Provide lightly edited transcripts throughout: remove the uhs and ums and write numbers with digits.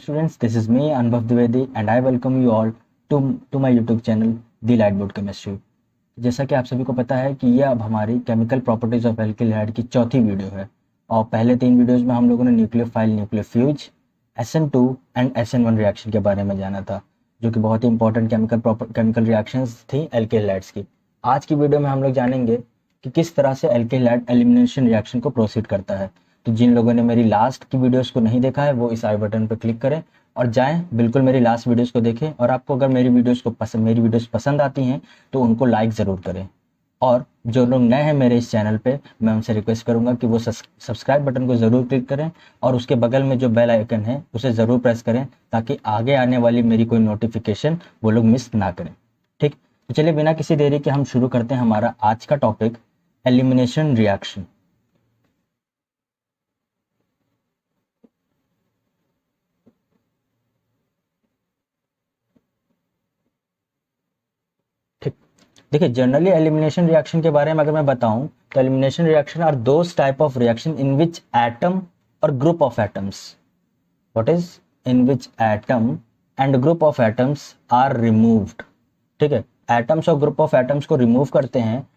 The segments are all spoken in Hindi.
students, this is me Anubhav Dwivedi and I welcome you all to my YouTube channel The Lightboard Chemistry। जैसा कि आप सभी को पता है कि ये अब हमारी chemical properties of alkyl halide की चौथी वीडियो है और पहले 3 वीडियोस में हम लोगों ने nucleophile, न्यूक्लियोफ्यूज, SN2 and SN1 reaction के बारे में जाना था, जो कि बहुत ही इंपॉर्टेंट केमिकल रिएक्शंस थी एल्किल हैलाइड्स की। आज की वीडियो में हम लोग जानेंगे कि किस तरह से एल्किल हैलाइड एलिमिनेशन रिएक्शन को प्रोसीड करता है। तो जिन लोगों ने मेरी लास्ट की वीडियोस को नहीं देखा है वो इस आई बटन पर क्लिक करें और जाएं, बिल्कुल मेरी लास्ट वीडियोस को देखें। और आपको अगर मेरी वीडियोस पसंद आती हैं तो उनको लाइक ज़रूर करें। और जो लोग नए हैं मेरे इस चैनल पे, मैं उनसे रिक्वेस्ट करूंगा कि वो सब्सक्राइब बटन को ज़रूर क्लिक करें और उसके बगल में जो बेल आइकन है उसे ज़रूर प्रेस करें ताकि आगे आने वाली मेरी कोई नोटिफिकेशन वो लोग मिस ना करें। ठीक, तो चलिए बिना किसी देरी के हम शुरू करते हैं हमारा आज का टॉपिक, एलिमिनेशन रिएक्शन। देखिए, जनरली एलिमिनेशन रिएक्शन के बारे में अगर मैं बताऊं तो elimination reaction are those type of reaction in which atom और group of atoms, what is in which atom and group of atoms are removed. ठीक है, एटम्स और ग्रुप ऑफ एटम्स को रिमूव करते हैं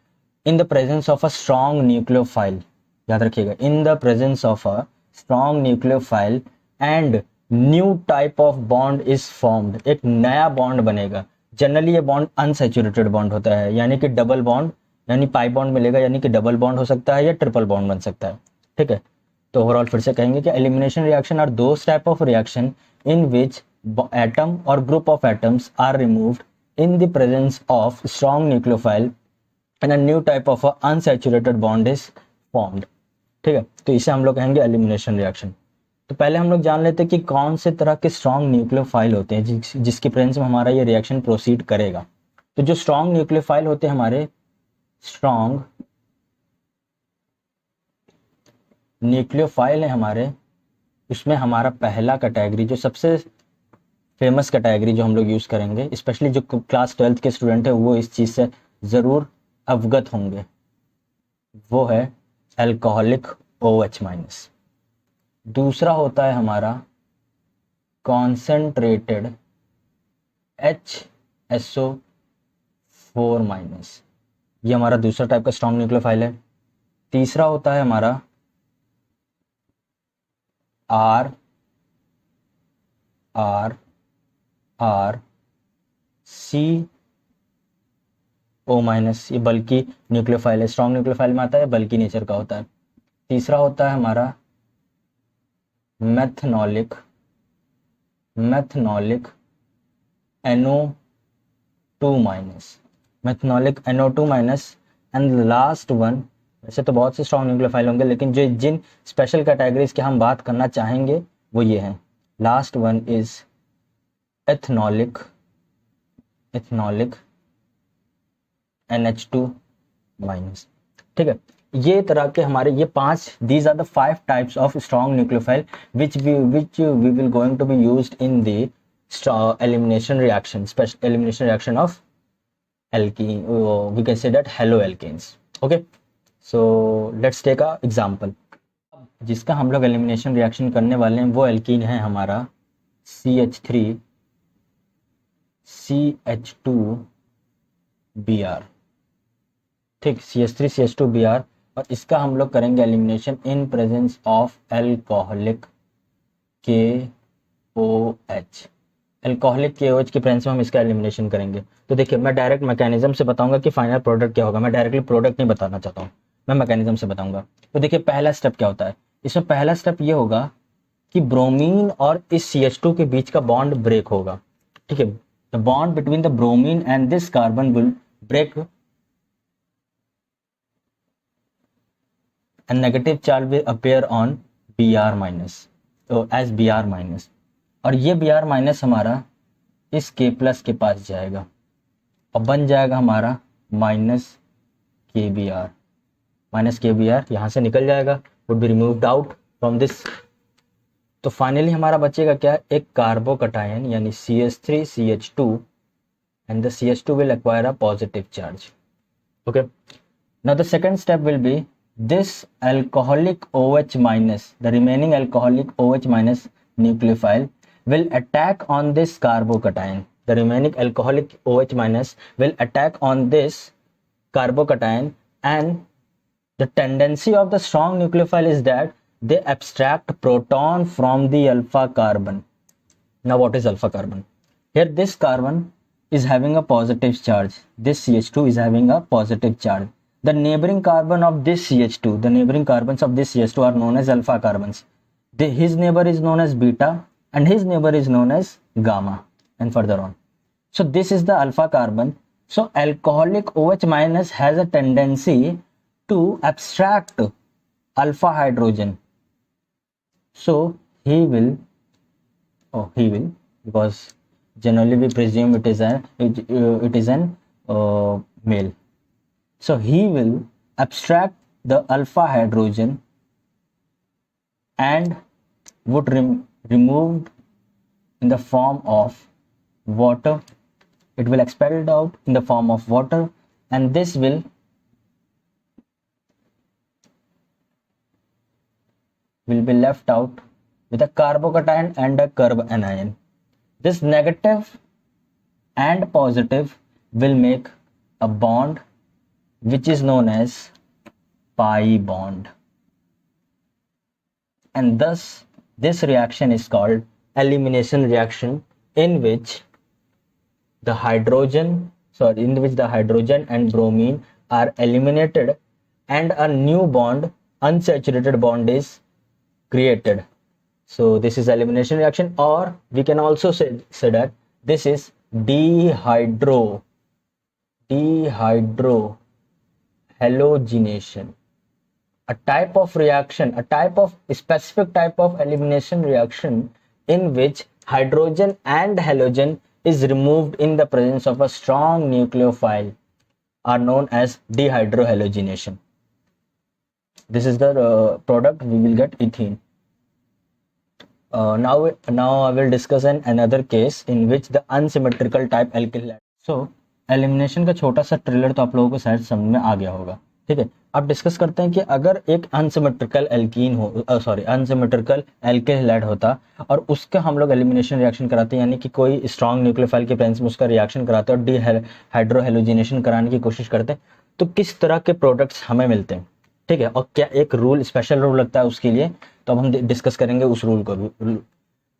in the presence of a strong nucleophile. याद रखिएगा, in the presence of a strong nucleophile and new type of bond is formed. एक नया बॉन्ड बनेगा। जनरली ये बॉन्ड अनसैचुरेटेड बॉन्ड होता है, यानी कि डबल बॉन्ड, यानी पाई बॉन्ड मिलेगा, यानी कि डबल बॉन्ड हो सकता है या ट्रिपल बॉन्ड बन सकता है। ठीक है, तो ओवरऑल फिर से कहेंगे कि elimination reaction are those type of reaction in which atom और group of atoms are removed in the presence of strong nucleophile and a new type of a unsaturated bond is formed। ठीक है, तो इसे हम लोग कहेंगे एलिमिनेशन रिएक्शन। तो पहले हम लोग जान लेते हैं कि कौन से तरह के स्ट्रॉन्ग न्यूक्लियोफाइल होते हैं जिसकी प्रेजेंस में हमारा ये रिएक्शन प्रोसीड करेगा। तो जो स्ट्रॉन्ग न्यूक्लियोफाइल होते हैं हमारे, स्ट्रॉन्ग न्यूक्लियोफाइल है हमारे, उसमें हमारा पहला कैटेगरी, जो सबसे फेमस कैटेगरी जो हम लोग यूज़ करेंगे, स्पेशली जो क्लास 12th के स्टूडेंट है वो इस चीज़ से ज़रूर अवगत होंगे, वो है अल्कोहलिक OH-। दूसरा होता है हमारा कॉन्सेंट्रेटेड HSO4-। ये हमारा दूसरा टाइप का स्ट्रॉन्ग न्यूक्लियोफाइल है। तीसरा होता है हमारा RCO-। ये बल्कि न्यूक्लियोफाइल है, स्ट्रॉन्ग न्यूक्लियोफाइल में आता है, बल्कि नेचर का होता है। तीसरा होता है हमारा मेथनॉलिक NO2-। मेथनॉलिक NO2-। And last one, वैसे तो बहुत से स्ट्रॉन्ग न्यूक्लियोफाइल होंगे लेकिन जो जिन स्पेशल कैटेगरीज की हम बात करना चाहेंगे वो ये हैं। Last one is ethanolic NH2-। ठीक है, ये तरह के हमारे ये 5, these are the 5 types of strong nucleophile which we will going to be used in the elimination reaction, special elimination reaction of alkene, we can say that haloalkanes। okay, so let's take a example। जिसका हम लोग एलिमिनेशन रिएक्शन करने वाले हैं वो एल्कीन है हमारा CH3CH2Br। ठीक, CH3CH2Br, और इसका हम लोग करेंगे elimination in presence of alcoholic KOH। Alcoholic KOH की प्रेजेंस में हम इसका एलिमिनेशन करेंगे। तो देखिए, मैं डायरेक्ट मैकेनिज्म से बताऊंगा कि फाइनल प्रोडक्ट क्या होगा। मैं डायरेक्टली प्रोडक्ट नहीं बताना चाहता हूँ, मैं मैकेनिज्म से बताऊंगा। तो देखिए, पहला स्टेप क्या होता है इसमें। पहला स्टेप ये होगा कि ब्रोमीन और इस CH2 के बीच का बॉन्ड ब्रेक होगा। ठीक है, the bond between the bromine and this carbon will break and negative charge will appear on Br-, तो as Br-। और ये Br- हमारा इस K+ के पास जाएगा और बन जाएगा हमारा -KBr। यहाँ से निकल जाएगा, would be removed out from this। तो फाइनली हमारा बचेगा क्या, एक कार्बोकटायन यानी CH3CH2 and the CH2 will acquire a positive charge। okay, now the second step will be this alcoholic OH-, the remaining alcoholic OH- nucleophile will attack on this carbocation. The remaining alcoholic OH minus will attack on this carbocation, and the tendency of the strong nucleophile is that they abstract proton from the alpha carbon. Now what is alpha carbon? Here this carbon is having a positive charge. This CH2 is having a positive charge. The neighboring carbon of this CH2, the neighboring carbons of this CH2 are known as alpha carbons. His neighbor is known as beta and his neighbor is known as gamma, and further on. So this is the alpha carbon. So alcoholic OH minus has a tendency to abstract alpha hydrogen. So he will, because generally we presume it is an male. So he will abstract the alpha hydrogen and would removed in the form of water. It will expelled out in the form of water, and this will be left out with a carbocation and a carbanion. This negative and positive will make a bond which is known as pi bond, and thus this reaction is called elimination reaction, in which the hydrogen and bromine are eliminated and a new bond, unsaturated bond, is created. So this is elimination reaction, or we can also say that this is dehydrohalogenation, a type of reaction, a specific type of elimination reaction in which hydrogen and halogen is removed in the presence of a strong nucleophile, are known as dehydrohalogenation. This is the product we will get ethene. Now I will discuss another case in which the unsymmetrical type alkyl halide. So elimination का छोटा सा ट्रेलर तो आप लोगों को शायद समझ में आ गया होगा, ठीक है। अब डिस्कस करते हैं कि अगर एक अनसिमेट्रिकल एल्किल हैलाइड होता और उसका हम लोग एलिमिनेशन रिएक्शन कराते हैं, यानी कि कोई स्ट्रॉन्ग न्यूक्लियोफाइल के प्रेजेंस में उसका रिएक्शन कराते हैं और डीहाइड्रोहेलोजिनेशन कराने की कोशिश करते हैं, तो किस तरह के प्रोडक्ट्स हमें मिलते हैं, ठीक है। और क्या एक रूल, स्पेशल रूल लगता है उसके लिए, तो अब हम डिस्कस करेंगे उस रूल को भी।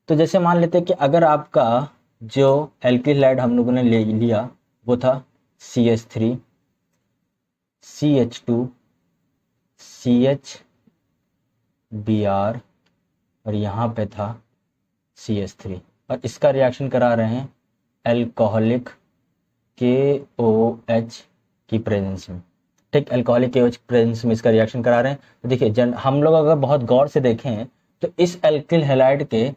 तो जैसे मान लेते हैं कि अगर आपका जो एल्किल हैलाइड हम लोगों ने ले लिया वो था CH3 CH2 CHBr और यहाँ पे था CH3, और इसका रिएक्शन करा रहे हैं अल्कोहलिक KOH की प्रेजेंस में, ठीक। अल्कोहलिक KOH प्रेजेंस में इसका रिएक्शन करा रहे हैं। तो देखिए हम लोग अगर बहुत गौर से देखें तो इस एल्किल हैलाइड के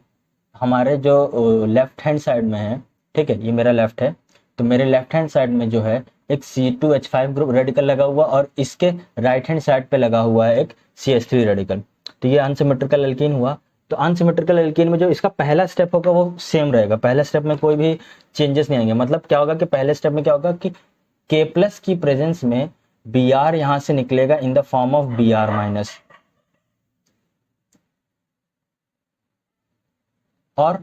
हमारे जो लेफ्ट हैंड साइड में है, ठीक है, ये मेरा लेफ्ट है, तो मेरे लेफ्ट हैंड साइड में जो है एक C2H5 ग्रुप रेडिकल लगा हुआ और इसके राइट हैंड साइड पे लगा हुआ है एक CH3 रेडिकल। तो ये अनसिमेट्रिकल एल्कीन हुआ। तो अनसिमेट्रिकल एल्कीन में जो इसका पहला स्टेप होगा वो सेम रहेगा, पहले स्टेप में कोई भी चेंजेस नहीं आएंगे। मतलब क्या होगा कि पहले स्टेप में क्या होगा कि K+ की प्रेजेंस में Br यहां से निकलेगा in the form of Br minus, और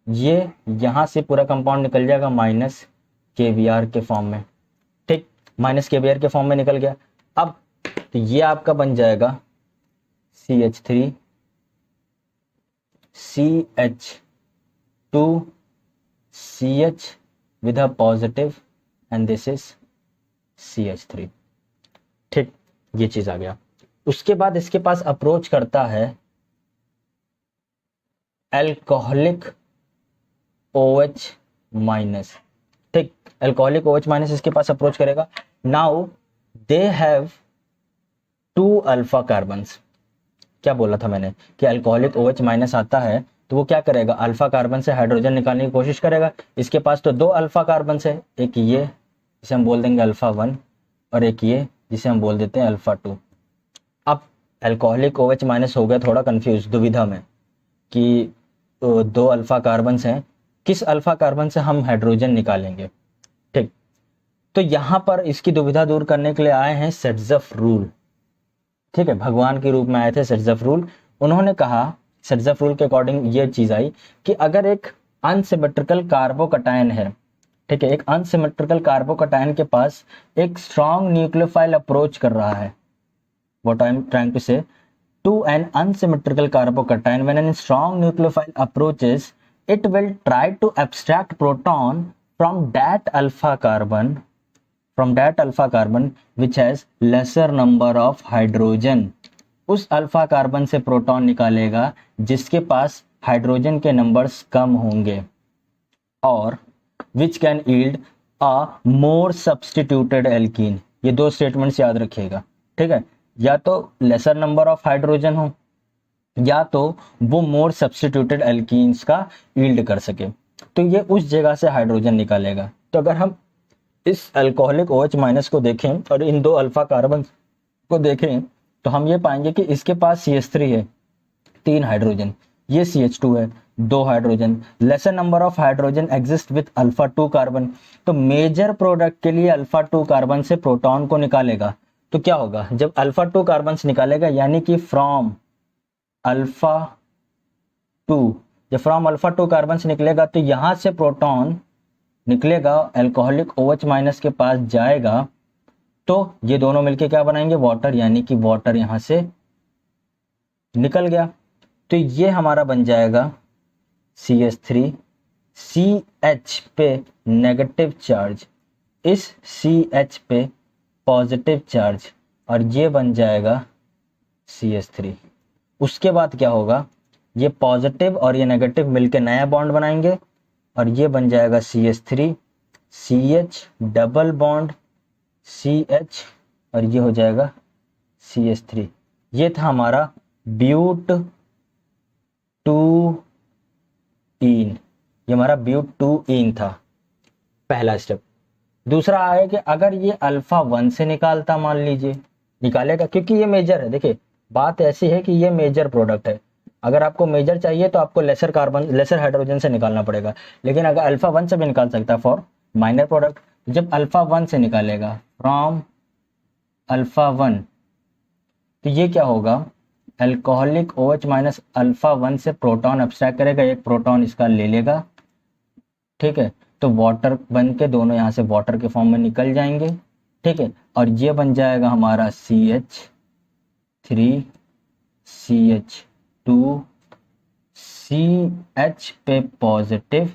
ये यहां से पूरा कंपाउंड निकल जाएगा माइनस KBr के फॉर्म में, ठीक, माइनस KBr के फॉर्म में निकल गया। अब तो ये आपका बन जाएगा CH3 CH2 CH with a positive and this is CH3, ठीक, ये चीज आ गया। उसके बाद इसके पास अप्रोच करता है अल्कोहलिक OH माइनस, ठीक, अल्कोहलिक OH माइनस इसके पास अप्रोच करेगा। Now they have 2 alpha carbons. क्या बोला था मैंने कि अल्कोहलिक OH माइनस आता है तो वो क्या करेगा, अल्फा कार्बन से हाइड्रोजन निकालने की कोशिश करेगा। इसके पास तो 2 अल्फा कार्बन है, एक ये जिसे हम बोल देंगे अल्फा 1 और एक ये जिसे हम बोल देते हैं अल्फा 2। अब अल्कोहलिक OH माइनस हो गया थोड़ा कंफ्यूज, दुविधा में कि 2 अल्फा कार्बन हैं, किस अल्फा कार्बन से हम हाइड्रोजन निकालेंगे, ठीक। तो यहां पर इसकी दुविधा दूर करने के लिए आए हैं सेट्ज़फ रूल, ठीक है, भगवान के रूप में आए थे सेट्ज़फ रूल। उन्होंने कहा सेट्ज़ेफ रूल के अकॉर्डिंग ये चीज़ आई कि अगर एक अनसिमेट्रिकल कार्बोकटायन है, ठीक है, एक अनसिमेट्रिकल कार्बोकटायन के पास एक स्ट्रॉन्ग न्यूक्लियोफाइल अप्रोच कर रहा है, what I am trying to say, to an unsymmetrical carbocation, when a strong nucleophile approaches, it will try to abstract proton from that alpha carbon which has lesser number of hydrogen. उस अल्फा कार्बन से प्रोटॉन निकालेगा जिसके पास हाइड्रोजन के नंबर्स कम होंगे, और which can yield a more substituted alkene. ये दो स्टेटमेंट्स याद रखिएगा, ठीक है, या तो लेसर नंबर ऑफ हाइड्रोजन हो या तो वो मोर सब्स्टिट्यूटेड एल्कीन्स का यील्ड कर सके, तो ये उस जगह से हाइड्रोजन निकालेगा। तो अगर हम इस अल्कोहलिक OH माइनस को देखें और इन दो अल्फा कार्बन को देखें तो हम ये पाएंगे कि इसके पास CH3 है 3 हाइड्रोजन, ये CH2 है 2 hydrogen, laser number of hydrogen exist with alpha 2 carbon. तो मेजर प्रोडक्ट के लिए अल्फा 2 कार्बन से प्रोटॉन को निकालेगा, तो क्या होगा, जब अल्फा 2 कार्बन निकालेगा यानी कि फ्रॉम अल्फा 2, जब फ्रॉम अल्फा 2 कार्बन निकलेगा तो यहां से प्रोटॉन निकलेगा, अल्कोहलिक OH माइनस के पास जाएगा, तो ये दोनों मिलके क्या बनाएंगे, वाटर, यानी कि वाटर यहां से निकल गया। तो ये हमारा बन जाएगा CH3, CH पे नेगेटिव चार्ज, इस CH पे पॉजिटिव चार्ज, और ये बन जाएगा CH3। उसके बाद क्या होगा, ये पॉजिटिव और ये नेगेटिव मिलके नया बॉन्ड बनाएंगे और ये बन जाएगा CH3, CH double bond CH, और ये हो जाएगा CH3। ये था हमारा ब्यूट 2 इन, ये हमारा ब्यूट 2 इन था, पहला स्टेप। दूसरा है कि अगर ये अल्फा 1 से निकालता, मान लीजिए निकालेगा, क्योंकि ये मेजर है, देखिए बात ऐसी है कि ये मेजर प्रोडक्ट है, अगर आपको मेजर चाहिए तो आपको लेसर हाइड्रोजन से निकालना पड़ेगा, लेकिन अगर अल्फा 1 से भी निकाल सकता है फॉर माइनर प्रोडक्ट। जब अल्फा 1 से निकालेगा फ्रॉम अल्फा 1, तो ये क्या होगा, अल्कोहलिक OH माइनस अल्फा 1 से प्रोटॉन एब्स्ट्रैक्ट करेगा, एक प्रोटॉन इसका ले लेगा, ठीक है, तो वाटर बन के दोनों यहाँ से वाटर के फॉर्म में निकल जाएंगे, ठीक है, और ये बन जाएगा हमारा CH3, CH2, CH पे पॉजिटिव,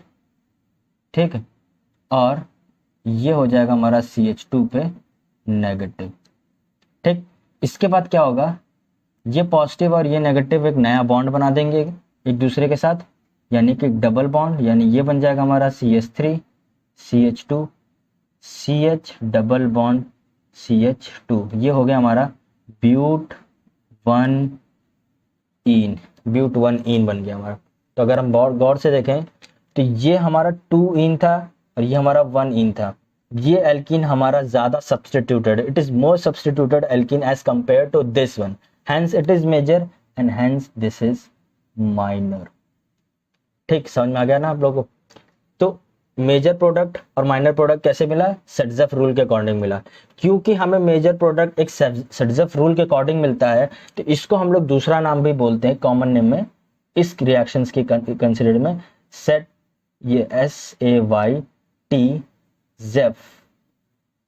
ठीक है, और ये हो जाएगा हमारा CH2 पे नेगेटिव, ठीक। इसके बाद क्या होगा, ये पॉजिटिव और ये नेगेटिव एक नया बॉन्ड बना देंगे एक दूसरे के साथ, यानी कि डबल बॉन्ड, यानी ये बन जाएगा हमारा CH3, CH2, CH double bond CH2, ये हो गया हमारा ब्यूट 1 इन, ब्यूट 1 इन बन गया हमारा। तो अगर हम गौर से देखें तो ये हमारा 2 इन था और ये हमारा 1 इन था, ये एल्कीन हमारा ज्यादा substituted, it is more substituted alkene as compare to this one, hence it is major and hence this is minor. ठीक, समझ में आ गया ना आप लोगों को। तो मेजर प्रोडक्ट और माइनर प्रोडक्ट कैसे मिला, सेट्ज़ेफ रूल के अकॉर्डिंग मिला। क्योंकि हमें मेजर प्रोडक्ट एक सेट्ज़ेफ रूल के अकॉर्डिंग मिलता है तो इसको हम लोग दूसरा नाम भी बोलते हैं, कॉमन नेम में इस रिएक्शंस की कंसिडर में सेट, ये SAYT जेफ,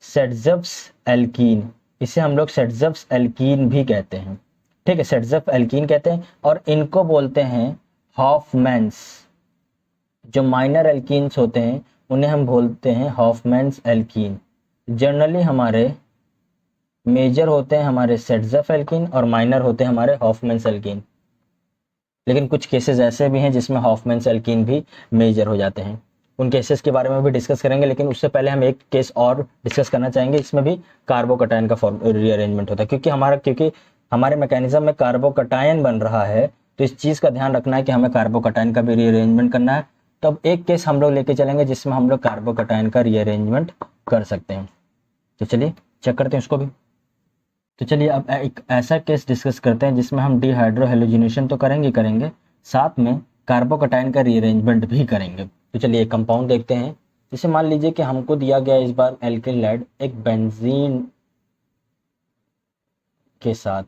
सेट्ज़ेफ्स एल्कीन, इसे हम लोग सेट्ज़ेफ्स एल्कीन भी कहते हैं, ठीक है, सेट्ज़ेफ एल्कीन कहते हैं। और इनको बोलते हैं हॉफमैन्स, जो माइनर एल्कीन्स होते हैं उन्हें हम बोलते हैं हॉफमैन्स एल्कीन। जनरली हमारे मेजर होते हैं हमारे सेट्ज़ेफ एल्कीन और माइनर होते हैं हमारे हॉफमैन्स एल्कीन, लेकिन कुछ केसेस ऐसे भी हैं जिसमें हॉफमैन्स एल्कीन भी मेजर हो जाते हैं, उन केसेस के बारे में भी डिस्कस करेंगे। लेकिन उससे पहले हम एक केस और डिस्कस करना चाहेंगे, इसमें भी कार्बोकटायन का रीअरेंजमेंट होता है, क्योंकि हमारे मैकेनिज्म में कार्बोकटायन बन रहा है, तो इस चीज़ का ध्यान रखना है कि हमें कार्बोकटायन का भी रीअरेंजमेंट करना है। तो अब एक केस हम लोग लेके चलेंगे जिसमें हम लोग कार्बोकटायन का रीअरेंजमेंट कर सकते हैं, तो चलिए चेक करते हैं उसको भी। तो चलिए अब एक ऐसा केस डिस्कस करते हैं जिसमें हम डिहाइड्रोहेलोजिनेशन तो करेंगे, साथ में कार्बोकटायन का रीअरेंजमेंट भी करेंगे। तो चलिए एक कंपाउंड देखते हैं, जैसे मान लीजिए कि हमको दिया गया इस बार एल्किल लेड एक बेंजीन के साथ,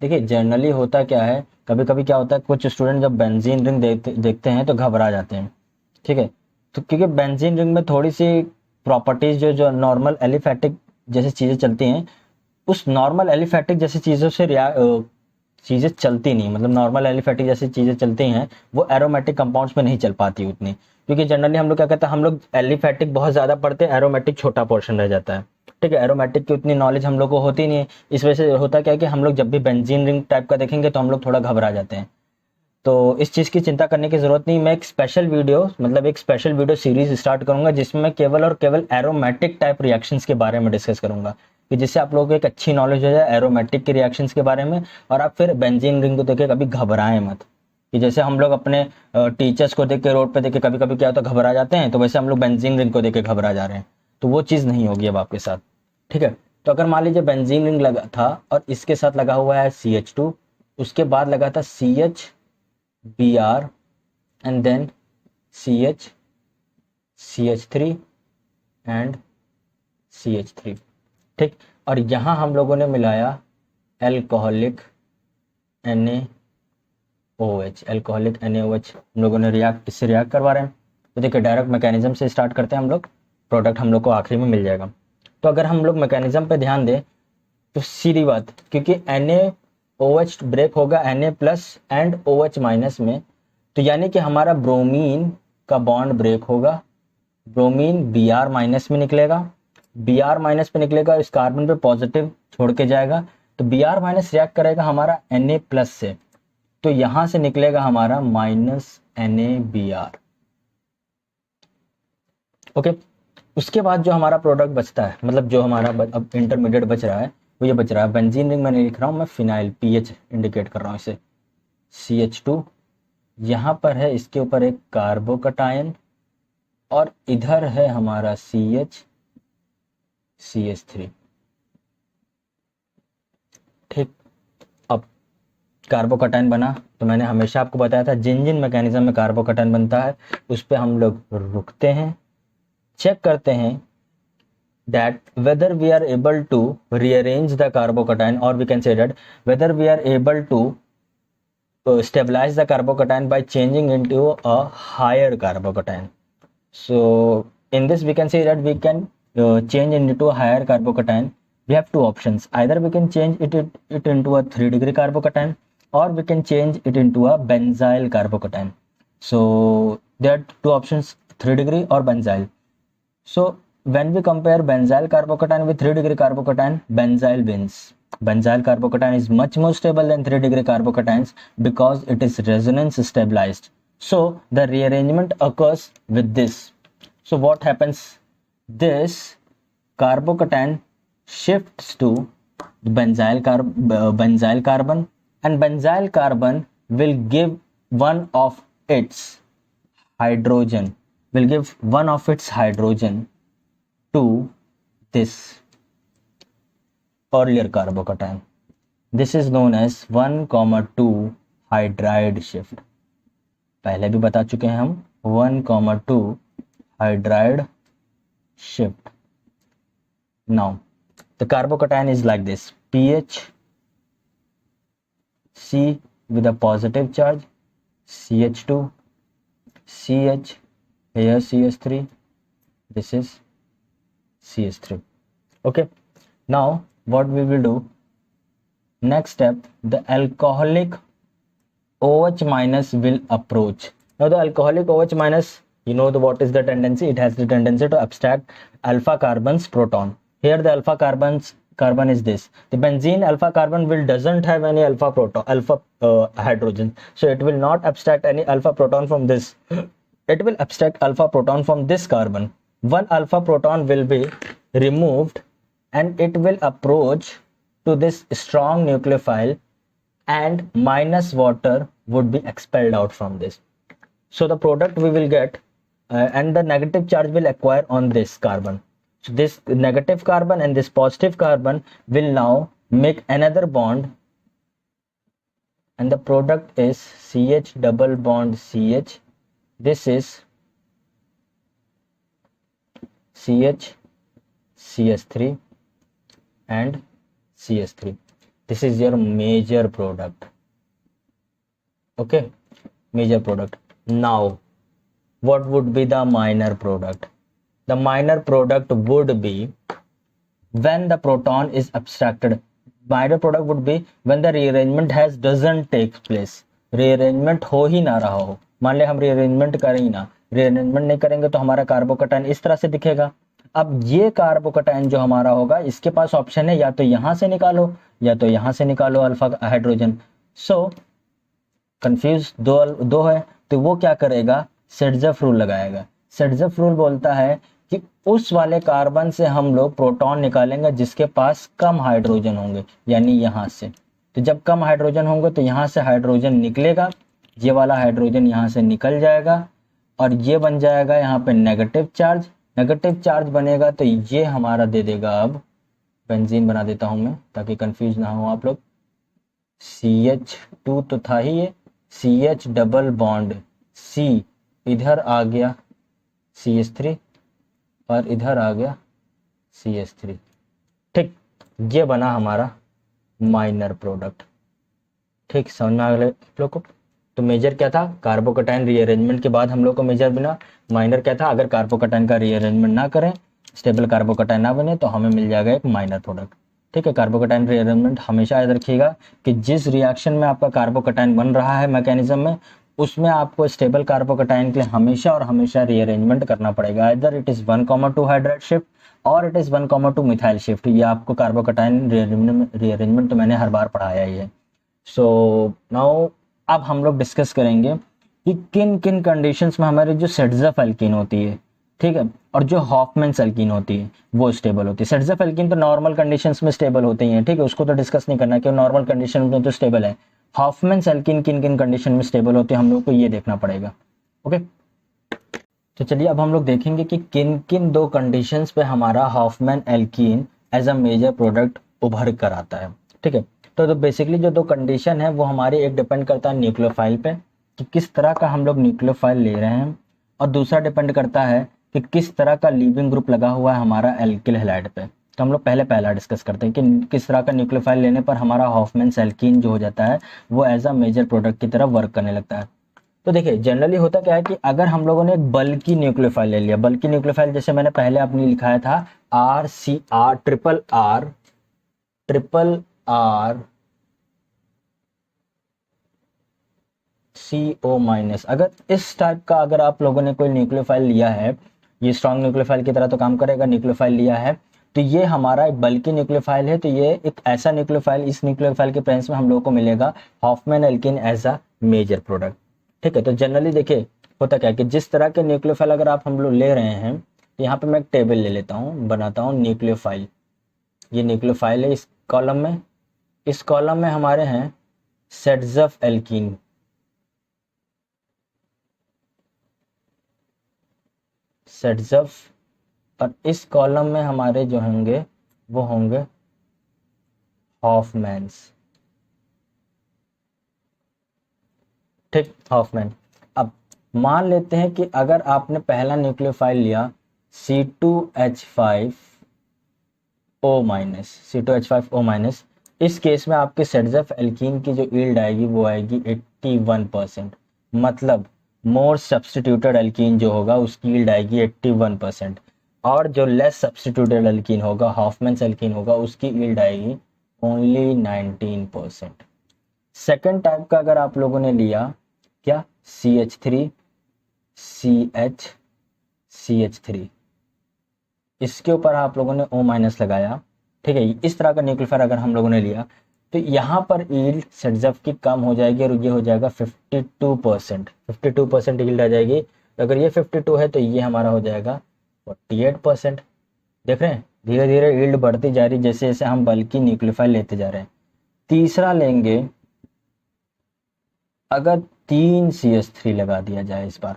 देखिए जनरली होता क्या है, कभी कभी क्या होता है, कुछ स्टूडेंट जब बेंजीन रिंग देखते हैं तो घबरा जाते हैं, ठीक है। तो क्योंकि बेंजीन रिंग में थोड़ी सी प्रॉपर्टीज जो जो नॉर्मल एलिफैटिक जैसी चीज़ें चलती हैं, उस नॉर्मल एलिफैटिक जैसी चीज़ों से चीज़ें चलती नहीं, मतलब नॉर्मल एलिफैटिक जैसी चीज़ें चलती हैं वो एरोमेटिक कंपाउंड्स में नहीं चल पाती उतनी, क्योंकि जनरली हम लोग क्या कहते हैं, हम लोग एलिफैटिक बहुत ज़्यादा पढ़ते हैं, एरोमेटिक छोटा पोर्शन रह जाता है, ठीक है। एरोमेटिक की उतनी नॉलेज हम लोग को होती नहीं है, इस वजह से होता क्या है कि हम लोग जब भी बेंजीन रिंग टाइप का देखेंगे तो हम लोग थोड़ा घबरा जाते हैं। तो इस चीज़ की चिंता करने की ज़रूरत नहीं, मैं एक स्पेशल वीडियो, मतलब एक स्पेशल वीडियो सीरीज स्टार्ट करूंगा जिसमें मैं केवल और केवल एरोमेटिक टाइप रिएक्शंस के बारे में डिस्कस करूंगा, कि जिससे आप लोगों को एक अच्छी नॉलेज हो जाए एरोमेटिक के रिएक्शंस के बारे में, और आप फिर बेंजीन रिंग को देख के कभी घबराएं मत। कि जैसे हम लोग अपने टीचर्स को देख के, रोड पे देख के कभी कभी क्या होता है घबरा जाते हैं, तो वैसे हम लोग बेंजीन रिंग को देख के घबरा जा रहे हैं, तो वो चीज़ नहीं होगी अब आपके साथ, ठीक है। तो अगर मान लीजिए बेंजीन रिंग लगा था और इसके साथ लगा हुआ है CH2, उसके बाद लगा था CH Br and then CH CH3 and CH3, ठीक। और यहाँ हम लोगों ने मिलाया एल्कोहलिक NaOH, एल्कोहलिक NaOH हम लोगों ने रिएक्ट, इससे रिएक्ट करवा रहे हैं। तो देखिए डायरेक्ट मैकेनिज्म से स्टार्ट करते हैं हम लोग, प्रोडक्ट हम लोग को आखिरी में मिल जाएगा। तो अगर हम लोग मैकेनिज्म पे ध्यान दें तो सीधी बात, क्योंकि NaOH ब्रेक होगा Na plus and OH minus में, तो यानी कि हमारा ब्रोमीन का बॉन्ड ब्रेक होगा, ब्रोमीन Br माइनस में निकलेगा, Br माइनस पे निकलेगा, इस कार्बन पे पॉजिटिव छोड़ के जाएगा, तो Br माइनस रिएक्ट करेगा हमारा Na प्लस से, तो यहां से निकलेगा हमारा माइनस NaBr, ओके। उसके बाद जो हमारा प्रोडक्ट बचता है, मतलब जो हमारा अब इंटरमीडिएट बच रहा है, वो ये बच रहा है बेंजीन रिंग, मैंने लिख रहा हूँ मैं फिनाइल, पीएच इंडिकेट कर रहा हूँ इसे, CH2, यहाँ पर है इसके ऊपर एक कार्बोकटायन, और इधर है हमारा CH3, ठीक। अब कार्बोकटायन बना, तो मैंने हमेशा आपको बताया था जिन जिन मैकेनिज्म में कार्बोकटायन बनता है उस पर हम लोग रुकते हैं, चेक करते हैं that whether we are able to rearrange the carbocation, or we can say that whether we are able to stabilize the carbocation by changing into a higher carbocation. So in this we can say that we can change into a higher carbocation. We have two options, either we can change it into a 3-degree carbocation, or we can change it into a benzyl carbocation. So there are two options, 3-degree or benzyl. So when we compare benzyl carbocation with 3-degree carbocation, benzyl wins. Benzyl carbocation is much more stable than 3-degree carbocations because it is resonance stabilized. So the rearrangement occurs with this. So what happens? This carbocation shifts to benzyl carbon, and benzyl carbon will give one of its hydrogen, to this earlier carbocation. This is known as 1,2 hydride shift. पहले भी बता चुके हैं हम 1,2 hydride shift. Now the carbocation is like this: pH C with a positive charge, CH2, CH, here CH3, this is CH3. Okay, now what we will do, next step, the alcoholic OH minus will approach. Now the alcoholic OH minus, you know what is the tendency? It has the tendency to abstract alpha carbon's proton. Here the alpha carbon is this. The benzene alpha carbon doesn't have any alpha hydrogen, so it will not abstract any alpha proton from this. It will abstract alpha proton from this carbon. One alpha proton will be removed and it will approach to this strong nucleophile, and minus water would be expelled out from this. So the product we will get, and the negative charge will acquire on this carbon. So this negative carbon and this positive carbon will now make another bond, and the product is CH double bond CH. This is CH, CH3 and CH3. This is your major product. Okay, major product. Now, what would be the minor product? The minor product would be when the proton is abstracted. Minor product would be when the rearrangement doesn't take place. rearrangement हो ही ना रहा हो, मान ले हम rearrangement करें ही ना, rearrangement नहीं करेंगे तो हमारा कार्बोकैटायन इस तरह से दिखेगा। अब ये कार्बोकैटायन जो हमारा होगा, इसके पास ऑप्शन है या तो यहां से निकालो या तो यहां से निकालो अल्फा हाइड्रोजन। सो कंफ्यूज दो है, तो वो क्या करेगा, सेट्ज़ेफ रूल लगाएगा। सेट्ज़ेफ रूल बोलता है कि उस वाले कार्बन से हम लोग प्रोटॉन निकालेंगे जिसके पास कम हाइड्रोजन होंगे, यानी यहाँ से। तो जब कम हाइड्रोजन होंगे तो यहाँ से हाइड्रोजन निकलेगा, ये वाला हाइड्रोजन यहाँ से निकल जाएगा और ये बन जाएगा यहाँ पे नेगेटिव चार्ज। नेगेटिव चार्ज बनेगा तो ये हमारा दे देगा, अब बेंजीन बना देता हूँ मैं ताकि कंफ्यूज ना हो आप लोग। CH2 तो था ही ये, CH डबल बॉन्ड C, इधर आ गया CH3 और इधर आ गया CH3। ठीक, ये बना हमारा माइनर प्रोडक्ट। ठीक, समझ में आ गया आप लोग को। तो मेजर क्या था, कार्बोकैटायन रीअरेंजमेंट के बाद हम लोग को मेजर बना। माइनर क्या था, अगर कार्बोकैटायन का रीअरेंजमेंट ना करें, स्टेबल कार्बोकैटायन ना बने तो हमें मिल जाएगा एक माइनर प्रोडक्ट। ठीक है, कार्बोकैटायन रीअरेंजमेंट हमेशा याद रखिएगा कि जिस रिएक्शन में आपका कार्बोकैटायन बन रहा है मैकेनिज्म में, उसमें आपको स्टेबल कार्बोकैटायन के लिए हमेशा और हमेशा रीअरेंजमेंट करना पड़ेगा। इधर इट इज 1,2 हाइड्राइड शिफ्ट और इट इज 1,2 मिथाइल शिफ्ट। ये आपको कार्बोकैटायन रीअरेंजमेंट तो मैंने हर बार पढ़ाया ही है। सो नाउ अब हम लोग डिस्कस करेंगे कि किन किन कंडीशंस में हमारी जो सेट्ज़ेफ एल्कीन होती है, ठीक है, और जो हॉफमैन्स एल्कीन होती है वो स्टेबल होती है। सेट्ज़ेफ एल्कीन तो नॉर्मल कंडीशंस में स्टेबल होते ही हैं, ठीक है, उसको तो डिस्कस नहीं करना क्योंकि नॉर्मल कंडीशन में तो स्टेबल है। हॉफमैन्स एल्कीन किन किन कंडीशन में स्टेबल होते हैं हम लोग को ये देखना पड़ेगा। ओके, तो चलिए अब हम लोग देखेंगे कि किन किन दो कंडीशंस पे हमारा Hofmann alkene as a major product उभर कर आता है। ठीक है, तो बेसिकली जो दो कंडीशन है वो हमारे एक डिपेंड करता है न्यूक्लियोफाइल पे कि किस तरह का हम लोग न्यूक्लियोफाइल ले रहे हैं, और दूसरा डिपेंड करता है कि किस तरह का लीविंग ग्रुप लगा हुआ है हमारा एल्किल हैलाइड पे। तो हम लोग पहले पहला डिस्कस करते हैं कि किस तरह का न्यूक्लियोफाइल लेने पर हमारा हॉफमैन्स एल्कीन जो हो जाता है वो एज अ मेजर प्रोडक्ट की तरह वर्क करने लगता है। तो देखिए जनरली होता क्या है कि अगर हम लोगों ने एक बल्कि न्यूक्लियोफाइल ले लिया, बल्कि न्यूक्लियोफाइल जैसे मैंने पहले अपनी लिखाया था RCR triple R CO minus, अगर इस टाइप का अगर आप लोगों ने कोई न्यूक्लियोफाइल लिया है, ये स्ट्रॉन्ग न्यूक्लियोफाइल की तरह तो काम करेगा, न्यूक्लियोफाइल लिया है तो ये हमारा एक बल्कि न्यूक्लियोफाइल है। तो ये एक ऐसा न्यूक्लियोफाइल, इस न्यूक्लियोफाइल के प्रेजेंस में हम लोगों को मिलेगा Hofmann alkene as a major product. ठीक है, तो जनरली देखिए होता क्या है कि जिस तरह के न्यूक्लियोफाइल अगर आप हम लोग ले रहे हैं, तो यहाँ पे मैं एक टेबल ले लेता हूँ, बनाता हूँ न्यूक्लियोफाइल। ये न्यूक्लियोफाइल है इस कॉलम में, इस कॉलम में हमारे हैं सेट्ज़ेफ एल्कीन, सेट्ज़ेफ, और इस कॉलम में हमारे जो होंगे वो होंगे हॉफमैन्स। ठीक, हॉफमैन। अब मान लेते हैं कि अगर आपने पहला न्यूक्लियोफाइल लिया C2H5O माइनस, C2H5O माइनस, इस केस में आपके सेट्ज़ेफ एल्कीन की जो यील्ड आएगी वो आएगी 81%। मतलब मोर सब्स्टिट्यूटेड एल्कीन जो होगा उसकी यील्ड आएगी 81%, और जो लेस सब्स्टिट्यूटेड एल्कीन होगा, हॉफमैन्स एल्कीन होगा, उसकी यील्ड आएगी ओनली 19%। सेकेंड टाइप का अगर आप लोगों ने लिया क्या, CH3 CH CH3, इसके ऊपर आप लोगों ने O माइनस लगाया। ठीक है, इस तरह का न्यूक्लियोफाइल अगर हम लोगों ने लिया तो यहाँ पर यील्ड सेट्ज़ेफ की कम हो जाएगी और ये हो जाएगा 52%। 52% यील्ड आ जाएगी। तो अगर ये 52 है तो ये हमारा हो जाएगा 48%। देख रहे हैं धीरे धीरे यील्ड बढ़ती जा रही जैसे जैसे हम बल्कि न्यूक्लियोफाइल लेते जा रहे हैं। तीसरा लेंगे, अगर 3 CH3 लगा दिया जाए, इस बार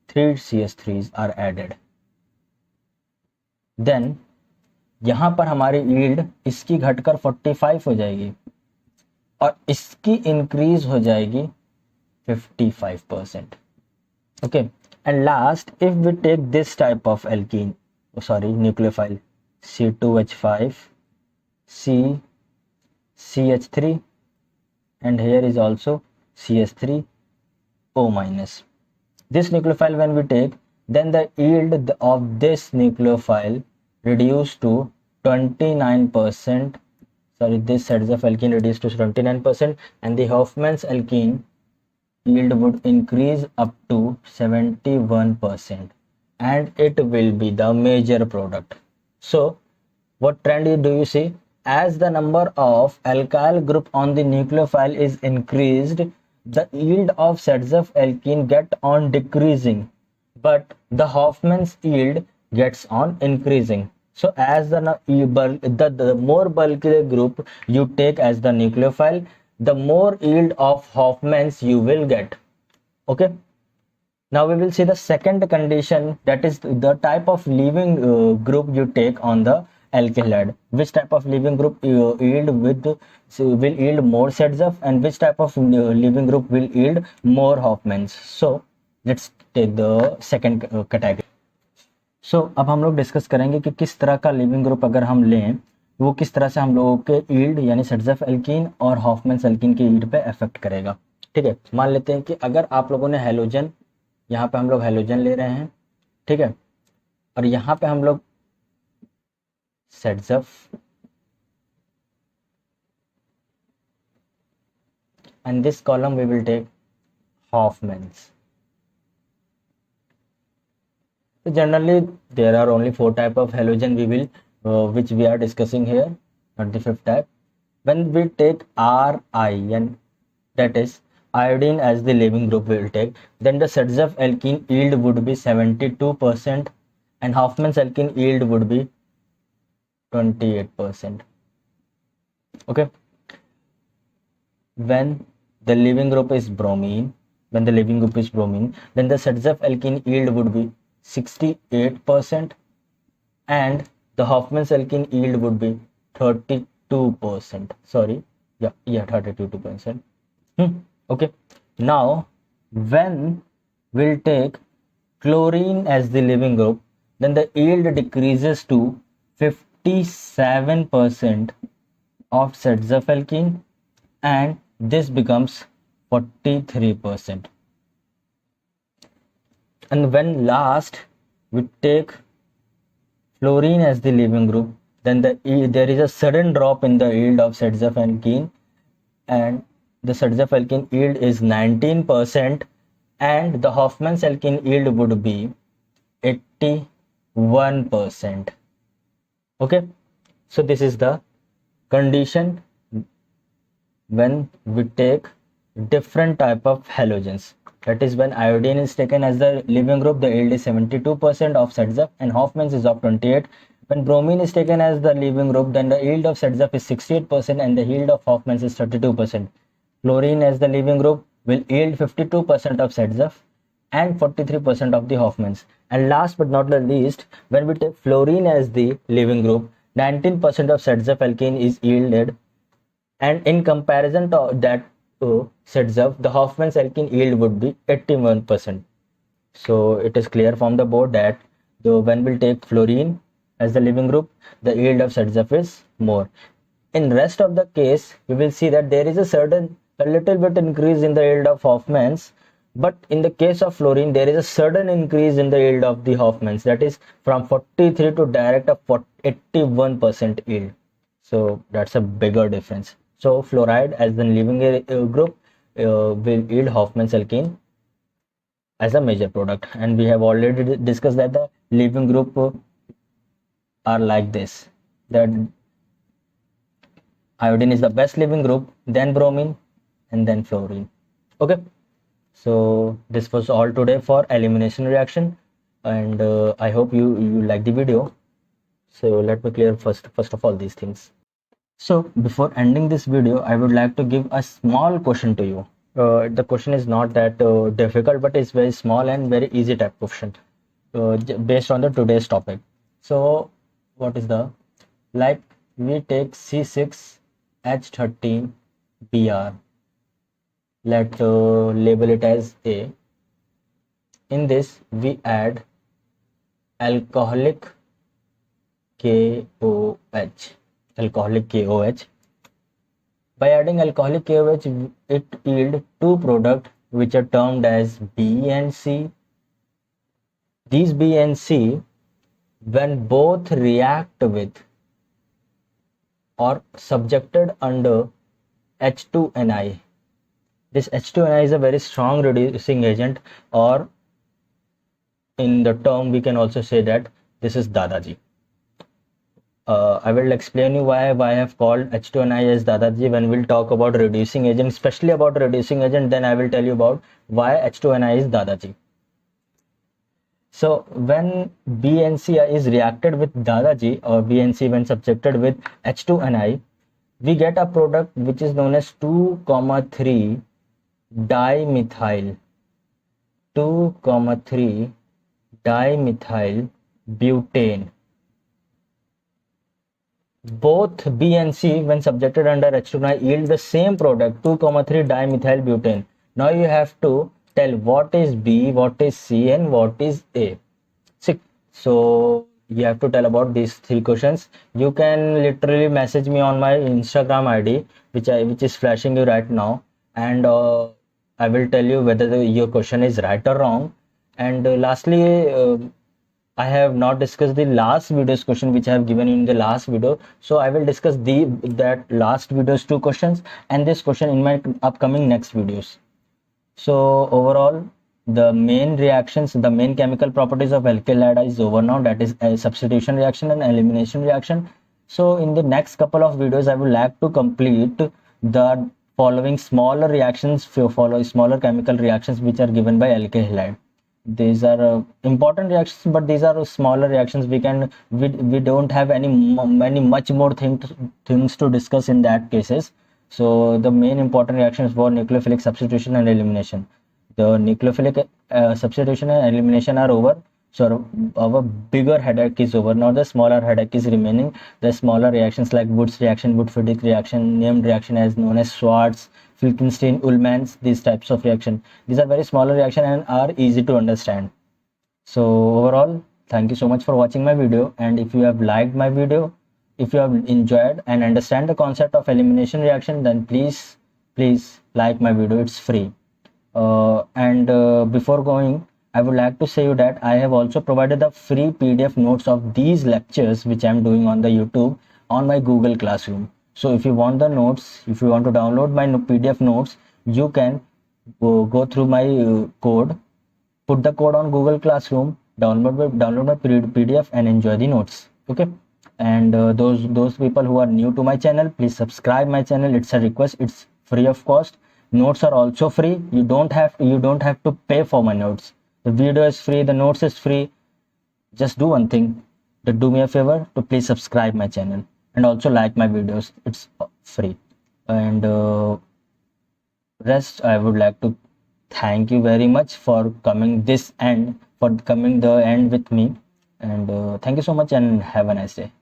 3 CH3s आर एडेड, देन यहां पर हमारी यील्ड इसकी घटकर 45 हो जाएगी और इसकी इंक्रीज हो जाएगी 55%। Okay, and last if we take this type of alkene, sorry nucleophile C2H5 C CH3, and here is also CH3O minus. This nucleophile when we take, then the yield of this nucleophile reduced to 29%. Sorry, this ZF alkene reduced to 29%, and the Hofmann's alkene yield would increase up to 71%, and it will be the major product. So what trend do you see? As the number of alkyl group on the nucleophile is increased, the yield of ZF alkene get on decreasing, but the Hofmann's yield gets on increasing. So as the more bulky group you take as the nucleophile, the more yield of Hofmann's you will get. Okay. Now we will see the second condition, that is the type of leaving group you take on the alkyl halide. Which type of leaving group will yield more ZF, and which type of leaving group will yield more Hofmann's. So let's take the second category. So अब हम लोग डिस्कस करेंगे कि किस तरह का लीविंग ग्रुप अगर हम लें वो किस तरह से हम लोगों के यील्ड यानी ZF एल्कीन और हॉफमैन्स एल्कीन के यील्ड पे इफेक्ट करेगा। ठीक है, मान लेते हैं कि अगर आप लोगों ने हेलोजन, यहाँ पे हम लोग हेलोजन ले रहे हैं, ठीक है, और यहाँ पे हम लोग ZF and this column we will take Hofmann's. So generally there are only 4 type of halogen we will which we are discussing here, not the 5th type. When we take Ri, and that is iodine as the leaving group we will take, then the ZF alkene yield would be 72% and Hofmann's alkene yield would be 28%. Okay. When the leaving group is bromine, then the ZF alkene yield would be 68% and the Hofmann's alkene yield would be 32%. Sorry, yeah, 32%. Okay. Now, when we'll take chlorine as the leaving group, then the yield decreases to 57% of ZF alkene, and this becomes 43%. And when last we take fluorine as the leaving group, then there is a sudden drop in the yield of ZF alkene, and the ZF alkene yield is 19%, and the Hofmann's alkene yield would be 81%. Okay, so this is the condition when we take different type of halogens. That is, when iodine is taken as the leaving group, the yield is 72% of ZF and Hofmann's is of 28. When bromine is taken as the leaving group, then the yield of ZF is 68% and the yield of Hofmann's is 32%. Fluorine as the leaving group will yield 52% of ZF and 43% of the Hofmann's. And last but not the least, when we take fluorine as the leaving group, 19% of ZF alkene is yielded, and in comparison to that ZF, the Hofmann's alkene yield would be 81%. So it is clear from the board that when we'll take fluorine as the leaving group, the yield of ZF is more. In rest of the case, we will see that there is a little bit increase in the yield of Hofmann's, but in the case of fluorine, there is a sudden increase in the yield of the Hofmann's, that is from 43 to direct of 81% yield. So that's a bigger difference. So fluoride as the leaving group will yield Hofmann's alkene as a major product, and we have already discussed that the leaving group are like this, that iodine is the best leaving group, then bromine, and then fluorine. Okay, so this was all today for elimination reaction, and I hope you like the video. So let me clear first of all these things. So before ending this video, I would like to give a small question to you. The question is not that difficult, but it's very small and very easy type question based on the today's topic. So what is the, like we take C6H13Br, let label it as A. In this we add alcoholic KOH, By adding alcoholic KOH, it yield two products which are termed as B and C. These B and C, when both react with or subjected under H2Ni. This H2Ni is a very strong reducing agent, or in the term we can also say that this is Dadaji. I will explain you why I have called H2Ni as Dadaji when we'll talk about reducing agent, especially about reducing agent. Then I will tell you about why H2Ni is Dadaji. So when BNC is reacted with Dadaji, or BNC when subjected with H2Ni, we get a product which is known as 2,3 dimethyl 2,3 dimethyl butane. Both B and C when subjected under H2Ni yield the same product, 2,3 dimethyl butane. Now you have to tell what is B, what is C, and what is A. So you have to tell about these three questions. You can literally message me on my Instagram ID, which is flashing you right now, and I will tell you whether your question is right or wrong. And lastly, I have not discussed the last video's question which I have given in the last video, so I will discuss that last video's two questions and this question in my upcoming next videos. So overall, the main reactions, the main chemical properties of alkyl halide is over now, that is a substitution reaction and elimination reaction. So in the next couple of videos, I would like to complete the following smaller reactions, smaller chemical reactions which are given by alkyl halide. These are important reactions, but these are smaller reactions. We don't have many much more things to discuss in that cases. So the main important reactions for nucleophilic substitution and elimination. The nucleophilic substitution and elimination are over. So our bigger headache is over. Now the smaller headache is remaining. The smaller reactions like Wood's reaction, Wood-Friedrich reaction, named reaction as known as Schwartz, Falkenstein, Ullmann's, these types of reaction. These are very smaller reaction and are easy to understand. So overall, thank you so much for watching my video. And if you have liked my video, if you have enjoyed and understand the concept of elimination reaction, then please like my video. It's free. Before going, I would like to say you that I have also provided the free PDF notes of these lectures which I am doing on the YouTube on my Google Classroom. So if you want the notes, if you want to download my PDF notes, you can go through my code, put the code on Google Classroom, download my PDF and enjoy the notes. Okay. And those people who are new to my channel, please subscribe my channel. It's a request. It's free of cost. Notes are also free. You don't have to pay for my notes. The video is free, the notes is free. Just do one thing, do me a favor to please subscribe my channel and also like my videos. It's free. And rest, I would like to thank you very much for coming the end with me. And thank you so much and have a nice day.